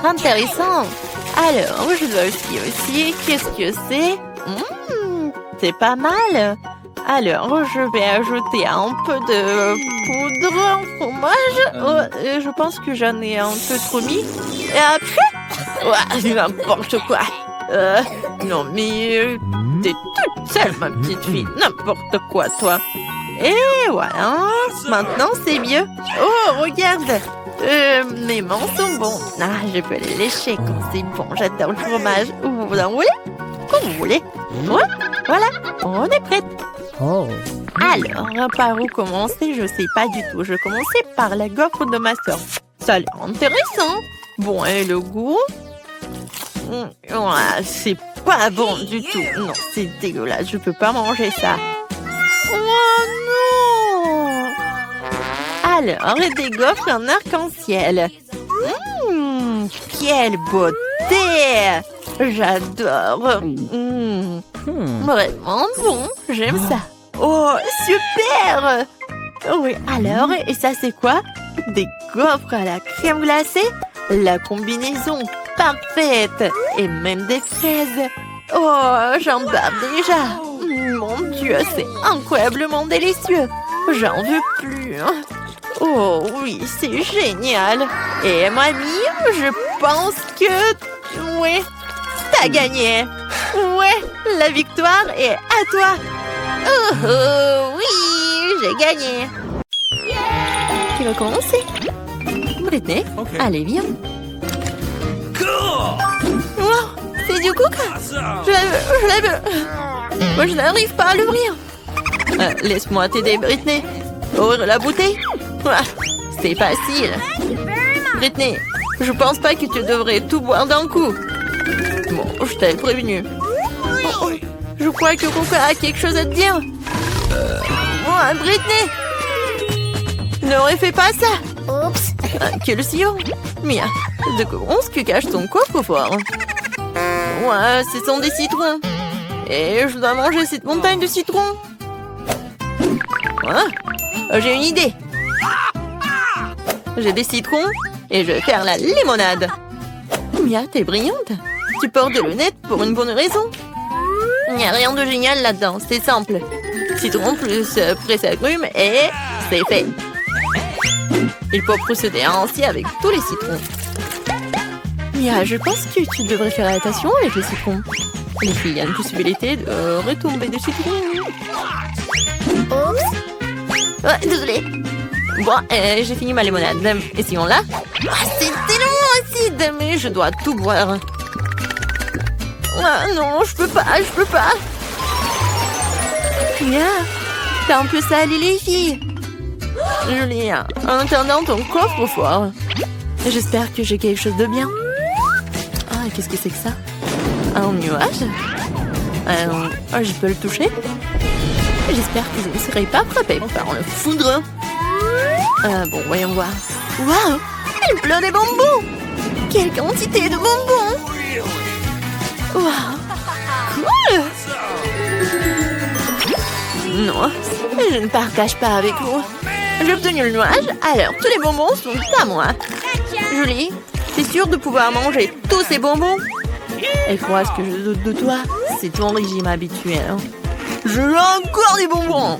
Intéressant. Alors, je dois aussi. Qu'est-ce que c'est? C'est pas mal. Alors, je vais ajouter un peu de poudre en fromage. Je pense que j'en ai un peu trop mis. Et après, ouais, n'importe quoi. Non, mais t'es toute seule, ma petite fille. N'importe quoi, toi. Et voilà. Maintenant, c'est mieux. Oh, regarde. Mes mains sont bons. Ah, je peux les lécher quand c'est bon. J'adore le fromage. Vous en voulez? Comme vous voulez. Ouais, voilà. On est prête. Oh. Alors, par où commencer? Je sais pas du tout. Je vais commencer par la gaufre de ma soeur. Ça a l'air intéressant. Bon, et le goût? Ouais, c'est pas bon du tout. Non, c'est dégueulasse. Je peux pas manger ça. Oh non! Alors, des gaufres en arc-en-ciel. Quelle beauté! J'adore. Vraiment bon. J'aime ça. Oh, super! Oui, alors, et ça c'est quoi? Des gaufres à la crème glacée? La combinaison parfaite! Et même des fraises. Oh, j'en bave déjà. Mon Dieu, c'est incroyablement délicieux. J'en veux plus. Oh oui, c'est génial. Et mamie, je pense que... Oui, t'as gagné. Ouais, la victoire est à toi. Oh, oui, j'ai gagné. Tu veux commencer? Britney, Okay. allez, viens. Cool. Oh, c'est du coca. Je la veux. Moi, je n'arrive pas à l'ouvrir. Laisse-moi t'aider, Britney. Ouvrir la bouteille. Ah, c'est facile. Britney, je pense pas que tu devrais tout boire d'un coup. Bon, je t'avais prévenu. Oh, je crois que Coca a quelque chose à te dire. Britney, n'aurais fait pas ça. Oups. Quel sillon. Mia, de quoi est-ce que cache ton coffre-fort? Ouais, ce sont des citrons. Et je dois manger cette montagne de citrons. J'ai une idée. J'ai des citrons et je vais faire la limonade. Mia, t'es brillante. Tu portes des lunettes pour une bonne raison. Il n'y a rien de génial là-dedans, c'est simple. Citron plus presse agrumes et c'est fait. Il faut procéder ainsi avec tous les citrons. Mia, je pense que tu devrais faire attention avec les citrons. Les filles, il y a une possibilité de retomber du citron. Oups. Ouais, désolée. Bon, j'ai fini ma limonade. Essayons-la. C'est tellement acide, mais je dois tout boire. Ah non, je peux pas. Mia, t'as un peu salé les filles. Julie, en attendant ton coffre-fort. J'espère que j'ai quelque chose de bien. Ah, qu'est-ce que c'est que ça? Un nuage? Je peux le toucher? J'espère que je ne serai pas frappée par le foudre. Bon, voyons voir. Waouh! Il pleut des bonbons! Quelle quantité de bonbons! Waouh! Cool! Non, je ne partage pas avec vous. J'ai obtenu le nuage, alors tous les bonbons sont à moi. Julie, t'es sûre de pouvoir manger tous ces bonbons? Et quoi, ce que je doute de toi? C'est ton régime habituel. Hein? Je veux encore des bonbons!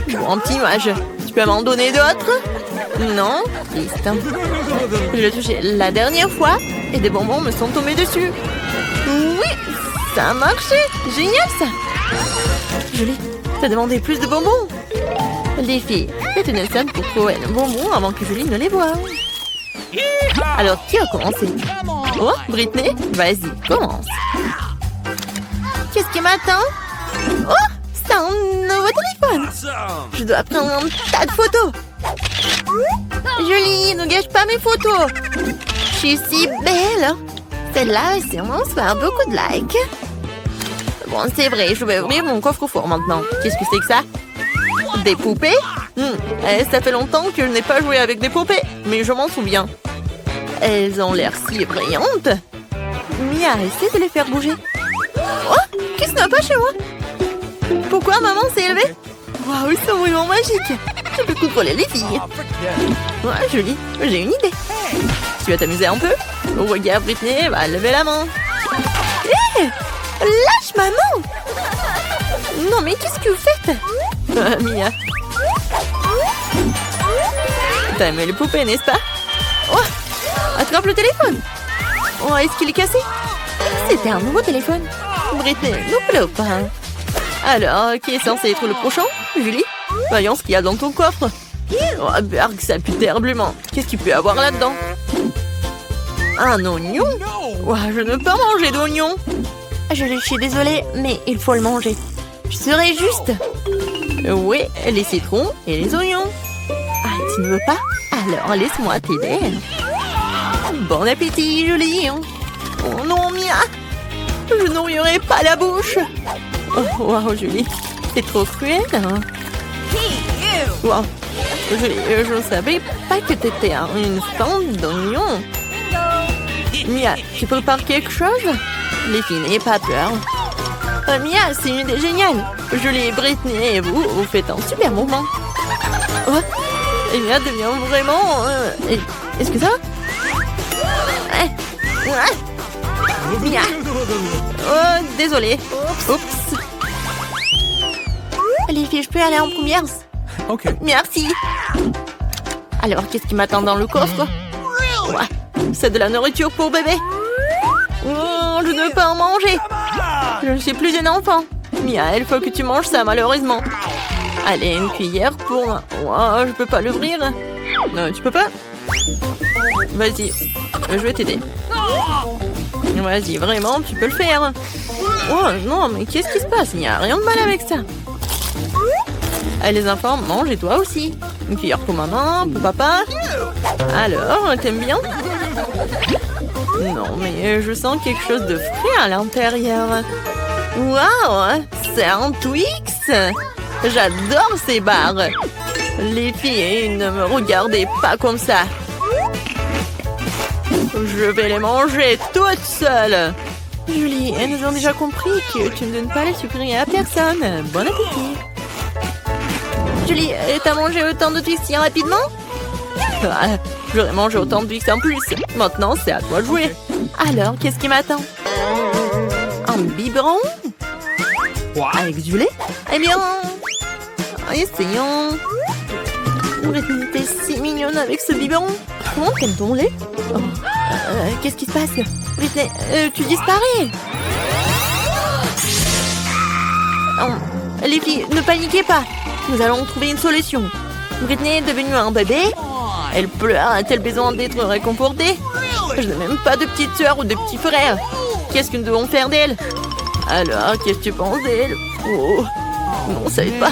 Bon, petit nuage, tu peux m'en donner d'autres? Non? Triste. Je l'ai touché la dernière fois et des bonbons me sont tombés dessus. Oui, ça a marché! Génial, ça! Julie, t'as demandé plus de bonbons? Les filles, faites une scène pour trouver un bonbon avant que Julie ne les voie. Alors, qui a commencé? Oh, Britney, vas-y, commence. Qu'est-ce qui m'attend? Oh, c'est un nouveau téléphone. Je dois prendre un tas de photos. Julie, ne gâche pas mes photos. Je suis si belle. Celle-là va sûrement se faire beaucoup de likes. Bon, c'est vrai, je vais ouvrir mon coffre-fort maintenant. Qu'est-ce que c'est que ça? Des poupées? Ça fait longtemps que je n'ai pas joué avec des poupées, mais je m'en souviens. Elles ont l'air si brillantes. Mia, essaie de les faire bouger. Oh, qu'est-ce qui n'a pas chez moi? Pourquoi maman s'est élevée? Waouh, ils sont vraiment magiques. Je peux contrôler les filles. Ouais, Julie, j'ai une idée. Tu vas t'amuser un peu? Regarde, Britney va lever la main. Hé, lâche maman! Non, mais qu'est-ce que vous faites? Mia. T'as aimé les poupées, n'est-ce pas? Oh, attrape le téléphone. Oh, est-ce qu'il est cassé? C'était un nouveau téléphone. Britney, ne pleure pas. Alors, qui est censé être le prochain? Julie? Voyons ce qu'il y a dans ton coffre. Oh, Berg, ça pue terriblement. Qu'est-ce qu'il peut y avoir là-dedans? Un oignon? Oh, je ne peux pas manger d'oignon. Je suis désolée, mais il faut le manger. Je serai juste. Oui, les citrons et les oignons. Ah, tu ne veux pas? Alors, laisse-moi t'aider. Bon appétit, Julie. Oh non, Mia. Je n'ouvrirai pas la bouche. Oh, wow, Julie. C'est trop cruel. Wow. Julie, je ne savais pas que tu étais une fan d'oignons. Mia, tu prépares quelque chose? Les filles, n'ayez pas peur. Mia, c'est une idée géniale. Julie, Britney et vous faites un super moment. Oh, et Mia devient vraiment... Est-ce que ça va? Mia. Oh, désolée. Oups. Les filles, je peux aller en première? Ok. Merci. Alors, qu'est-ce qui m'attend dans le coffre? Ouais, c'est de la nourriture pour bébé. Oh, je ne peux pas en manger. Je ne suis plus une enfant. Mia, il faut que tu manges ça, malheureusement. Allez, une cuillère pour... Oh, je peux pas l'ouvrir. Non, tu peux pas? Vas-y, je vais t'aider. Vas-y, vraiment, tu peux le faire. Oh non, mais qu'est-ce qui se passe? Il n'y a rien de mal avec ça. Allez, les enfants, mange et toi aussi. Une cuillère pour maman, pour papa. Alors, t'aimes bien? Non, mais je sens quelque chose de frais à l'intérieur. Waouh, c'est un Twix. J'adore ces barres. Les filles, ne me regardez pas comme ça. Je vais les manger toutes seules. Julie, nous avons déjà compris que tu ne donnes pas les sucreries à personne. Bon appétit. Julie, t'as mangé autant de Twix si rapidement? Ah, j'aurais mangé autant de Twix en plus. Maintenant, c'est à toi de jouer. Alors, qu'est-ce qui m'attend? Un biberon? Avec du lait? Eh bien, essayons. Britney, t'es si mignonne avec ce biberon. Comment t'aimes ton lait? Oh, qu'est-ce qui se passe? Britney, tu disparais. Oh, les filles, ne paniquez pas. Nous allons trouver une solution. Britney est devenue un bébé. Elle pleure, a-t-elle besoin d'être réconfortée? Je n'ai même pas de petite sœur ou de petit frère. Qu'est-ce que nous devons faire d'elle? Alors, qu'est-ce que tu penses d'elle? Oh, non, ça aide pas.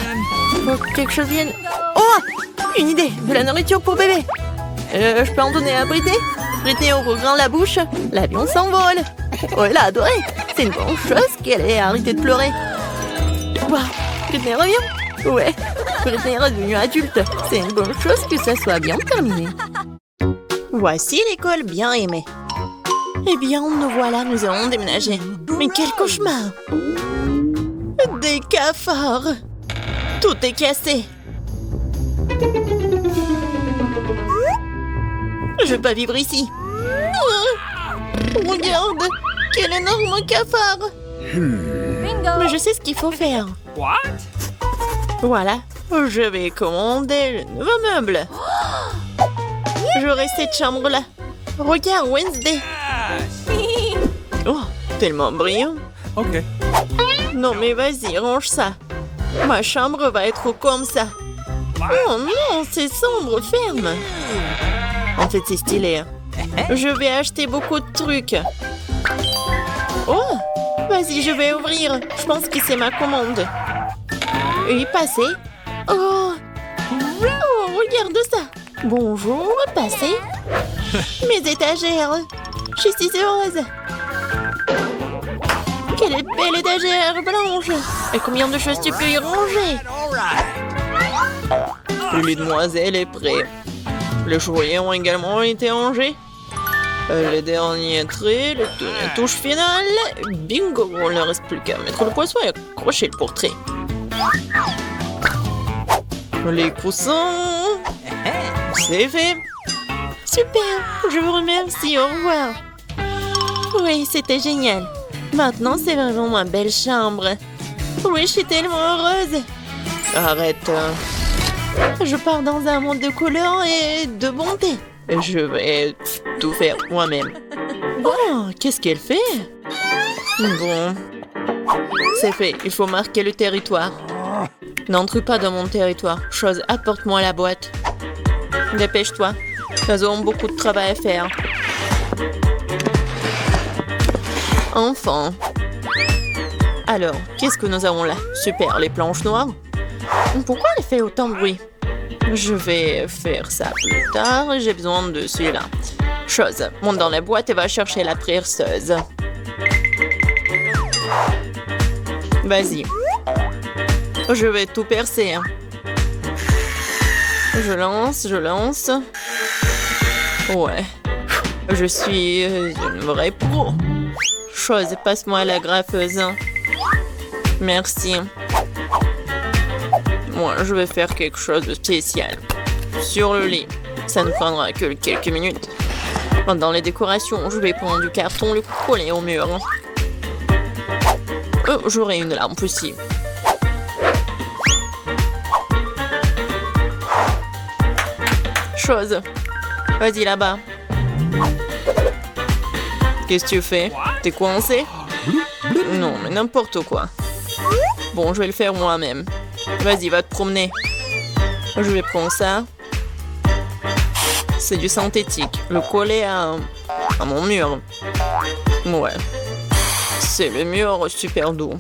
Faut que quelque chose vienne. Oh, une idée, de la nourriture pour bébé. Je peux en donner à Britney? Britney ouvre grand la bouche, l'avion s'envole. Oh, elle a adoré. C'est une bonne chose qu'elle ait arrêté de pleurer. Wow, Britney revient. Ouais, Britney est redevenue adulte. C'est une bonne chose que ça soit bien terminé. Voici l'école bien aimée. Eh bien, nous voilà, nous allons déménager. Mais quel cauchemar! Des cafards! Tout est cassé. Je vais pas vivre ici. Oh, regarde, quel énorme cafard! Mais je sais ce qu'il faut faire. Voilà, je vais commander le nouveau meuble. J'aurai cette chambre-là. Regarde, Wednesday. Oh, tellement brillant. Ok. Non, mais vas-y, range ça. Ma chambre va être comme ça. Oh non, c'est sombre, ferme. En fait, c'est stylé. Je vais acheter beaucoup de trucs. Oh, vas-y, je vais ouvrir. Je pense que c'est ma commande. Oui, passez. Oh, regarde ça. Bonjour, passez. Mes étagères. Je suis si heureuse. Quelle belle étagère blanche. Et combien de choses tu peux y ranger? Le lit de demoiselle est prêt. Les jouets ont également été rangés. Les derniers traits, les touches finales. Bingo, on ne reste plus qu'à mettre le poisson et accrocher le portrait. Les coussins. C'est fait. Super, je vous remercie, au revoir. Oui, c'était génial. Maintenant, c'est vraiment ma belle chambre. Oui, je suis tellement heureuse. Arrête. Je pars dans un monde de couleurs et de bonté. Je vais tout faire moi-même. Oh, qu'est-ce qu'elle fait? Bon. C'est fait, il faut marquer le territoire. N'entre pas dans mon territoire. Chose, apporte-moi la boîte. Dépêche-toi. Nous avons beaucoup de travail à faire. Enfin. Alors, qu'est-ce que nous avons là? Super, les planches noires. Pourquoi elle fait autant de bruit? Je vais faire ça plus tard. J'ai besoin de celui-là. Chose, monte dans la boîte et va chercher la perceuse. Vas-y. Je vais tout percer. Hein. Je lance. Ouais. Je suis une vraie pro. Chose, passe-moi la graffeuse. Merci. Moi, je vais faire quelque chose de spécial. Sur le lit. Ça ne prendra que quelques minutes. Dans les décorations, je vais prendre du carton, le coller au mur. J'aurai une lampe aussi. Chose. Vas-y là-bas. Qu'est-ce que tu fais? T'es coincé? Non, mais n'importe quoi. Bon, je vais le faire moi-même. Vas-y, va te promener. Je vais prendre ça. C'est du synthétique. Le coller à mon mur. Ouais. C'est le mur super doux.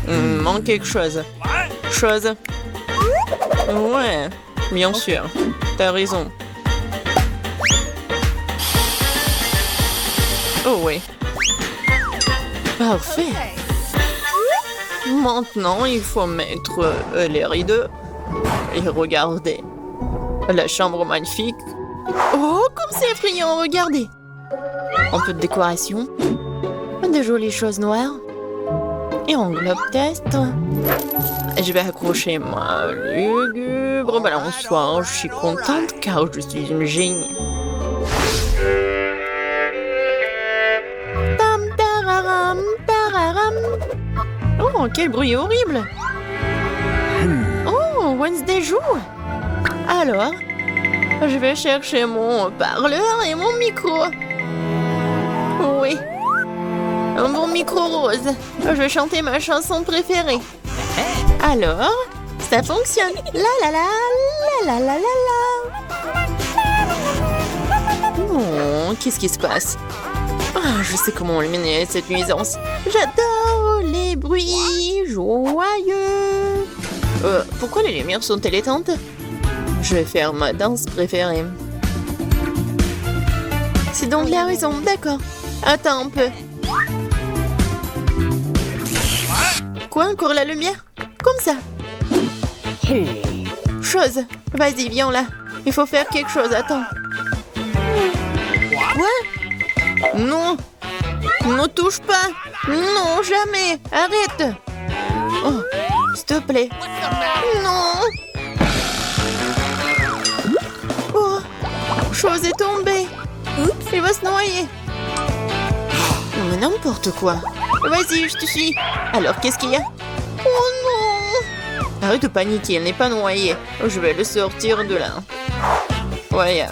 Il me manque quelque chose. Chose. Ouais, bien sûr. T'as raison. Oh oui. Parfait. Maintenant, il faut mettre les rideaux. Et regardez. La chambre magnifique. Oh, comme c'est effrayant, regardez. Un peu de décoration. De jolies choses noires. Et en globe test. Je vais accrocher ma lugubre balançoire. Je suis contente car je suis une génie. Tam tararam, tararam. Oh, quel bruit horrible. Oh, Wednesday joue. Alors, je vais chercher mon parleur et mon micro. Oui. Un bon micro rose. Je vais chanter ma chanson préférée. Alors, ça fonctionne. La la la, la la la la la. Oh, qu'est-ce qui se passe? Ah, je sais comment éliminer cette nuisance. J'adore les bruits joyeux. Pourquoi les lumières sont-elles éteintes? Je vais faire ma danse préférée. C'est donc la raison, d'accord. Attends un peu. Quoi, encore la lumière? Comme ça. Chose, vas-y, viens là. Il faut faire quelque chose, attends. Quoi? Non. Ne touche pas. Non, jamais. Arrête. Oh, s'il te plaît. Non. Oh, Chose est tombée. Il va se noyer. Non, mais n'importe quoi. Vas-y, je te suis. Alors, qu'est-ce qu'il y a? Oh non! Arrête de paniquer, elle n'est pas noyée. Je vais le sortir de là. Ouais.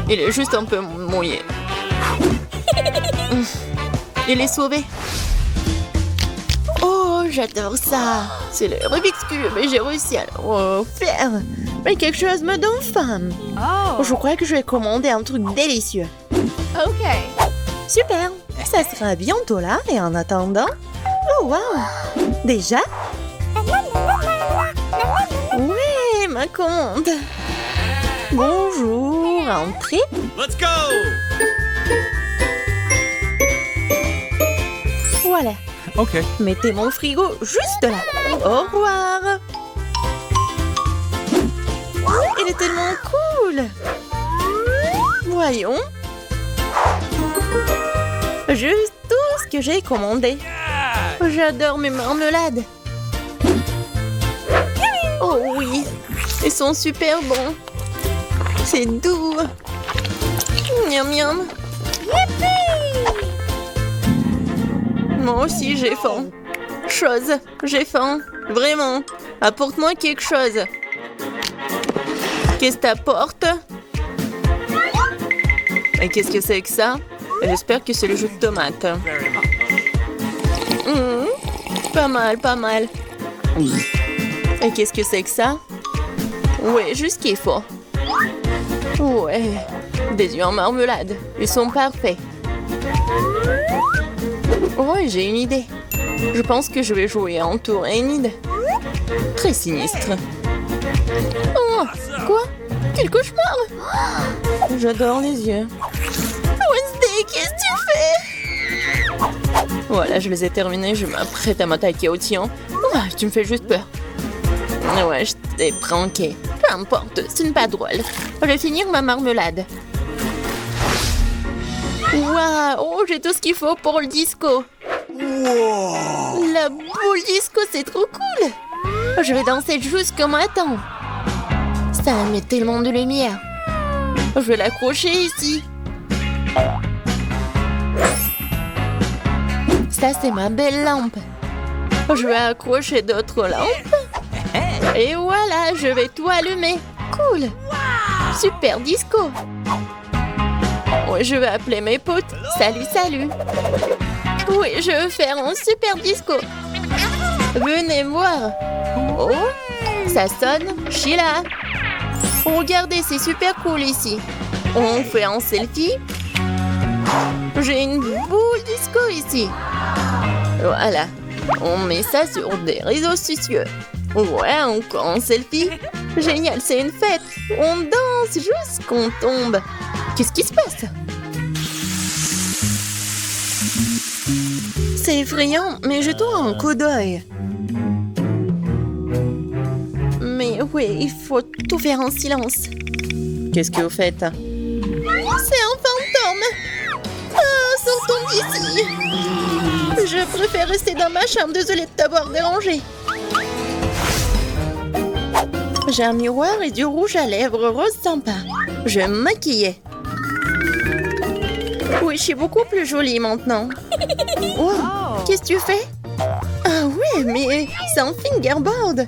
Il est juste un peu mouillé. Il est sauvé. Oh, j'adore ça. C'est le Rubik's Cube et j'ai réussi à le faire. Mais quelque chose me donne faim. Oh. Je crois que je vais commander un truc délicieux. Ok. Super. Ça sera bientôt là et en attendant... Oh, wow. Déjà? Oui, ma commande. Bonjour, entrez. Let's go! Voilà. Ok. Mettez mon frigo juste là. Au revoir. Il est tellement cool. Voyons. Juste tout ce que j'ai commandé. J'adore mes marmelades. Oh oui, ils sont super bons. C'est doux. Miam miam. Moi aussi j'ai faim. J'ai faim. Vraiment. Apporte-moi quelque chose. Qu'est-ce que t'apportes? Et qu'est-ce que c'est que ça? J'espère que c'est le jus de tomate. Pas mal, pas mal. Et qu'est-ce que c'est que ça? Ouais, juste qu'il faut. Ouais, des œufs en marmelade. Ils sont parfaits. Oh, j'ai une idée. Je pense que je vais jouer en tour Enid. Très sinistre. Oh, quoi? Quel cauchemar! J'adore les yeux. Wednesday, qu'est-ce que tu fais? Voilà, je les ai terminés. Je m'apprête à m'attaquer au tien. Oh, tu me fais juste peur. Ouais, je t'ai pranké. Peu importe, ce n'est pas drôle. Je vais finir ma marmelade. Waouh, oh, j'ai tout ce qu'il faut pour le disco. La boule disco, c'est trop cool. Je vais danser jusqu'au matin. Ça met tellement de lumière. Je vais l'accrocher ici. Ça, c'est ma belle lampe. Je vais accrocher d'autres lampes. Et voilà, je vais tout allumer. Cool. Super disco. Oui, je vais appeler mes potes. Salut, salut. Oui, je veux faire un super disco. Venez voir. Oh, ça sonne. Sheila. Regardez, c'est super cool ici. On fait un selfie. J'ai une boule disco ici. Voilà. On met ça sur des réseaux sociaux. Ouais, encore un selfie. Génial, c'est une fête. On danse jusqu'on tombe. Qu'est-ce qui se passe? C'est effrayant, mais jetons un coup d'œil. Mais oui, il faut tout faire en silence. Qu'est-ce que vous faites? C'est un fantôme! Ah, sortons d'ici! Je préfère rester dans ma chambre, désolée de t'avoir dérangé. J'ai un miroir et du rouge à lèvres rose sympa. Je vais me maquiller. Oui, je suis beaucoup plus jolie maintenant. Wow, qu'est-ce que tu fais? Ah ouais, mais c'est un fingerboard.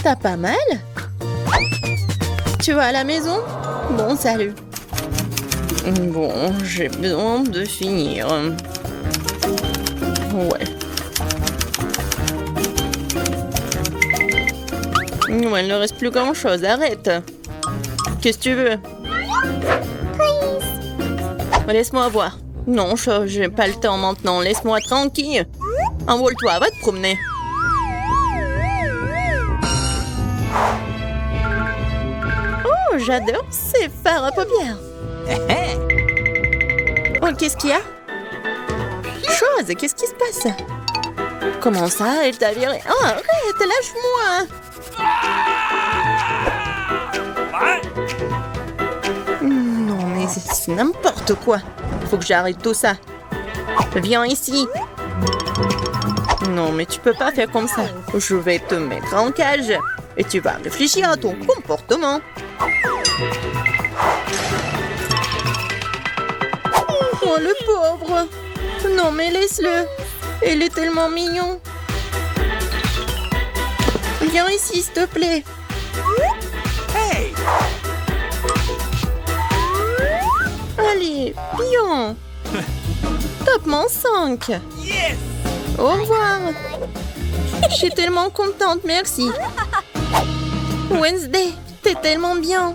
T'as pas mal? Tu vas à la maison? Bon, salut. Bon, j'ai besoin de finir. Ouais. Ouais, il ne reste plus grand-chose. Arrête. Qu'est-ce que tu veux? Laisse-moi voir. Non, j'ai pas le temps maintenant. Laisse-moi tranquille. Envole-toi, va te promener. Oh, j'adore ces fards à paupières. Oh, qu'est-ce qu'il y a? Chose, qu'est-ce qui se passe? Comment ça, elle t'a viré? Oh, arrête, lâche-moi! Non, mais c'est n'importe quoi. Faut que j'arrête tout ça. Viens ici. Non, mais tu peux pas faire comme ça. Je vais te mettre en cage. Et tu vas réfléchir à ton comportement. Oh, le pauvre. Non, mais laisse-le. Il est tellement mignon. Viens ici, s'il te plaît. Hey! Allez, bien. Topement 5. Yes! Au revoir. Je suis tellement contente, merci. Wednesday, t'es tellement bien.